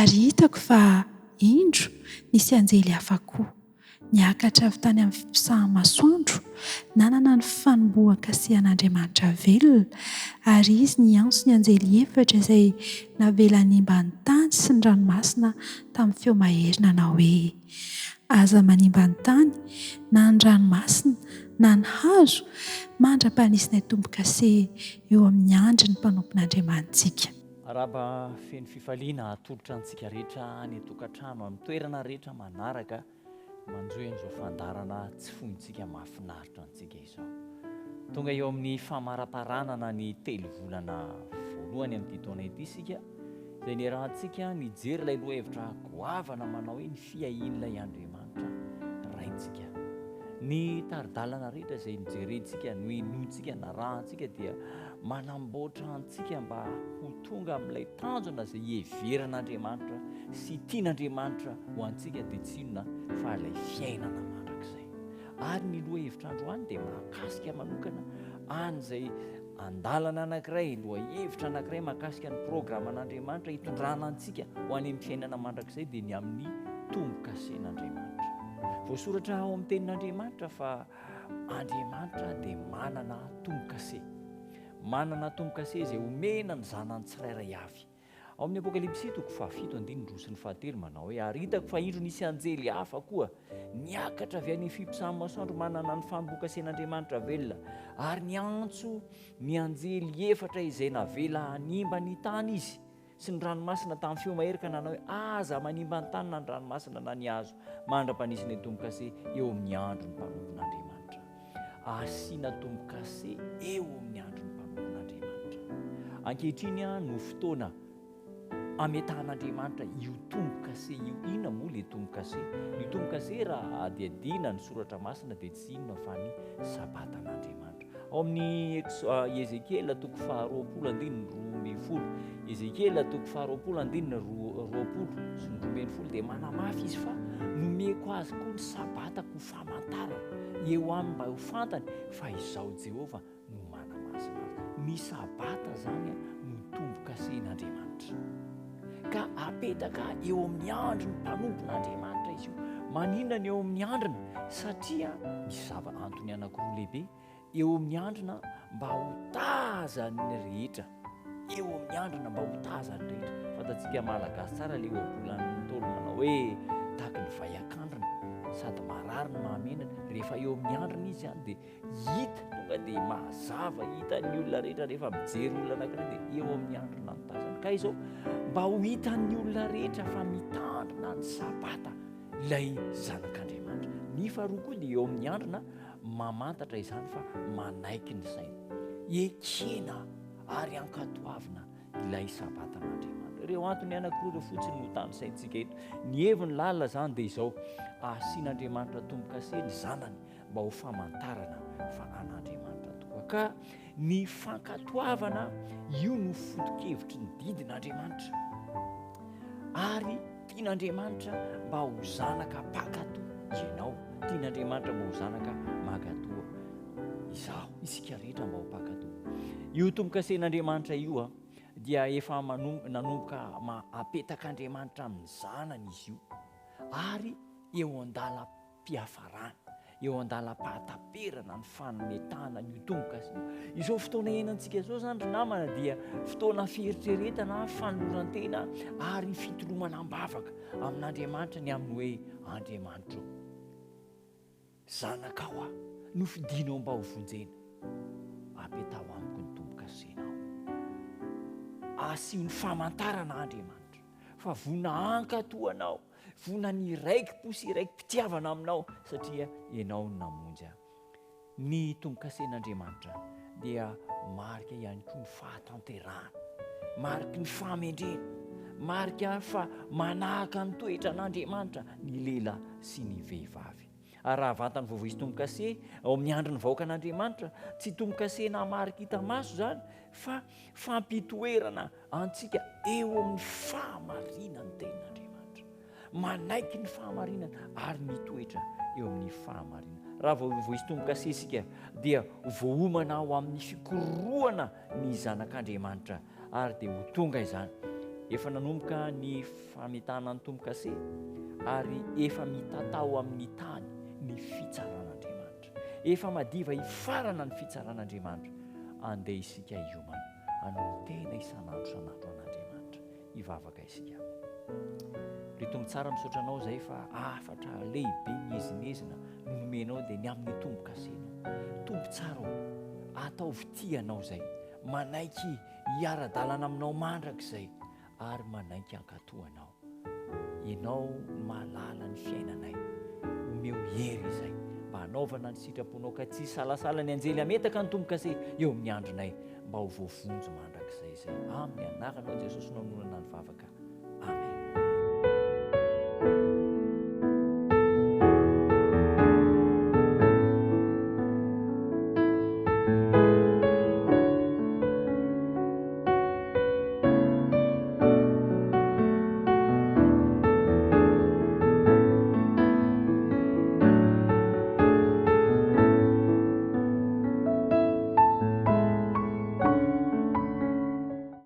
Ary hitako fa indro nisy anjely hafa koa niakatra avy tany amin'ny fipisahany masoandro, nanana ny fanombohan-kasehan'Andriamanitra velona, ary izy niantso ny anjely efatra izay navela hanimba ny tany sy ny ranomasina tamin'ny feo maherina na hoe: aza manimba ny tany na ny ranomasina na ny hazo, mandra-panisina tombo-kase eo amin'ny andry ny mpanompon'Andriamantsika. Araba feno fifaliana atolotra antsika rehetra ny tokantrano amin'ny toerana rehetra manaraka manjoy an'izao fandarana tsy fontsika mahafinaritra antsika izao. Tonga eo amin'ny famaraparanana ny telo volana voalohany amin'ity taona ity isika, izay niarahantsika nijery ilay lohahevitra goavana manao hoe ny fiahin'ilay Andriamanitra raintsika. Ny taridalana rehetra izay nijerentsika, no inoantsika, narahantsika dia manamboatra antsika mba ho tonga amin'ilay tanjona izay heveran'Andriamanitra sy tian'Andriamanitra ho antsika dia tsy inona fa ilay fiainana mandrakizay. Ary ny lohahevitra androany dia mahakasika manokana an'izay andalana anankiray, lohahevitra anankiray mahakasika ny programan'Andriamanitra hitondrana antsika ho any amin'ny fiainana mandrakizay dia ny amin'ny tombo-kasen'Andriamanitra. Voasoratra ao amin'ny tenin'Andriamanitra fa Andriamanitra dia manana tombo-kase. Manana tombo-kase izay omena ny zanany tsirairay avy. Ao amin'ny Apokalipsy 7:7 manao hoe: ary hitako fa indro nisy anjely hafa koa niakatra avy any fipisahany masoandro, manana ny fanombohan-kasen'Andriamanitra velona, ary niantso ny anjely efatra izay navela hanimba ny tany izy sy ny ranomasina tamin'ny feo maherika, nanao hoe: aza manimba ny tany na ny ranomasina na ny hazo, mandra-panisina tombo-kase eo amin'ny andro ny mpanompon'Andriamanitra. Asiana tombo-kase eo amin'ny andro ny mpanompon'Andriamanitra. Ankehitriny no fotoana ametan'Andriamanitra io tombo-kase io. Inona moa ilay tombo-kase? Ny tombo-kase raha adiadiana ny soratra masina dia tsy inona fa ny sabatan'Andriamanitra. Ao amin'ny Ezekiela 2:20, Ezekiela 2:20 dia manamafy izy fa nomeko azy koa ny sabatako famantarana eo aminy mba ho fantany fa izao Jehova no manamasina azy. Ny sabata zany no tombo-kasen'Andriamanitra, ka apetaka eo amin'ny androny mpanompon'Andriamanitra izy io. Maninona ny eo amin'ny androny? Satria misy zava-antony anankiroa lehibe eo amin'ny androna mba ho tazany rehetra, eo amin'ny androna mba ho tazany rehetra. Fantatsika malagasy tsara ilay ohabolan'ny Ntaolo manao hoe tahaky ny vaiak'androna sady marary ny mahamenana. Rehefa eo amin'ny androna izy any dia hita, tonga dia mazava, hitan'ny olona rehetra. Rehefa mijery olona anankiray dia eo amin'ny androna ny tazany. Ka izao mba ho hitan'ny olona rehetra fa mitandrina ny sabata ilay zanak'Andriamanitra. Ny faharoa koa dia eo amin'ny androna mamantatra izany fa manaiky ny saina, ekena ary ankatoavina ilay sabatan'Andriamanitra. Ireo antony anankiroa ireo fotsiny no tany saintsika eto. Ny heviny lalina zany dia izao: asian'Andriamanitra tombo-kase ny zanany mba ho famantarana fa an'Andriamanitra tokoa. Ka ny fankatoavana io no foto-kevitry ny didin'Andriamanitra, ary tian'Andriamanitra mba ho zanaka mpakato ianao, tian'Andriamanitra mba ho zanaka makatoa izaho, isika rehetra mba ho mpakato. Io tombo-kasen'Andriamanitra io dia efa nanomboka apetak'Andriamanitra amin'ny zanany izy io, ary eo an-dalam-piafarana, eo an-dalam-pahataperana ny fanometana ny tombo-kase. Izao fotoana iainantsika izao zany ry namana dia fotoana fieritreretana, fanoloran-tena ary fitolomanam-bavaka amin'Andriamanitra ny amin'ny hoe: Andriamanitra, zanakao aho, nofidinao mba ho vonjena, apetao amiko ny tombo-kasenao. Asio ny famantarana Andriamanitra fa vona ankatoanao, vona ny raiki-po sy raiki-pitiavana aminao satria ianao no namonjy ahy. Ny tombo-kasen'Andriamanitra dia marika ihany koa ny fahatanterahana, marika ny fahamendrena, marika fa manahaka ny toetra an'Andriamanitra ny lehilahy sy ny vehivavy. Ary raha vantany voavoisy tombo-kase ao amin'ny androny vahoaka an'Andriamanitra, tsy tombo-kase na marika hita maso zany fa fampitoerana antsika eo amin'ny fahamarinany tenin'Andriamanitra, manaiky ny fahamarinana ary mitoetra eo amin'ny fahamarinana. Raha voavoisy tombo-kase isika dia voahomana ao amin'ny fikorohana ny zanak'Andriamanitra, ary dia ho tonga izany efa nanomboka ny famitana ny tombo-kase ary efa mitatao amin'ny tany ny fitsaran'Andriamanitra, efa madiva hifarana ny fitsaran'Andriamanitra. Andeha isika hiomana hanomtena isan'andro an'Andriamanitra, hivavaka isika. Ry tombo tsara, misaotra anao izay fa afatra lehibe mihezinezina no nomenao dia ny amin'ny tombo-kasenao. Tombo tsara ataovy tia anao izay, manaiky hiara-dalana aminao mandrakizay ary manaiky hankatoanao. Ianao malala ny fiainanay, omeo hery izay mba hanaovana ny sitraponao ka tsy salasala ny anjely hametaka ny tombo-kase eo amin'ny andronay, mba ho voavonjo mandrakizay izay. Amin'ny anaranao Jesosy no hamonana ny vavaka. Amen.